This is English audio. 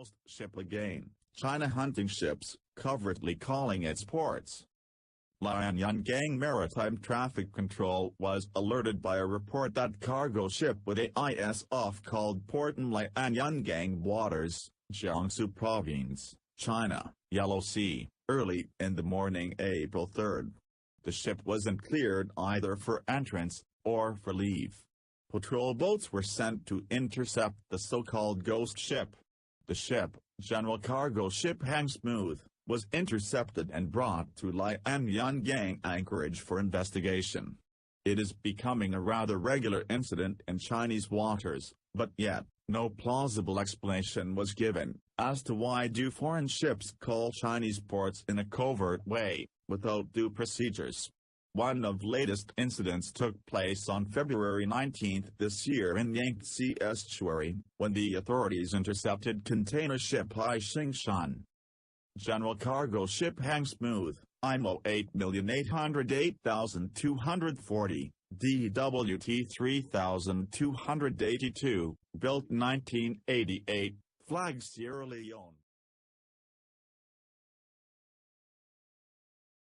ghost ship again, China hunting ships, covertly calling its ports. Lianyungang Maritime Traffic Control was alerted by a report that cargo ship with AIS off called port in Lianyungang waters, Jiangsu province, China, Yellow Sea, early in the morning April 3. The ship wasn't cleared either for entrance or for leave. Patrol boats were sent to intercept the so-called ghost ship. The ship, general cargo ship HENG SMOOTH, was intercepted and brought to Lianyungang anchorage for investigation. It is becoming a rather regular incident in Chinese waters, but yet, no plausible explanation was given as to why do foreign ships call Chinese ports in a covert way, without due procedures. One of the latest incidents took place on February 19 this year in Yangtze estuary, when the authorities intercepted container ship HAI XING SHUN. General cargo ship HENG SMOOTH, IMO 8,808,240, DWT 3282, built 1988, flag Sierra Leone.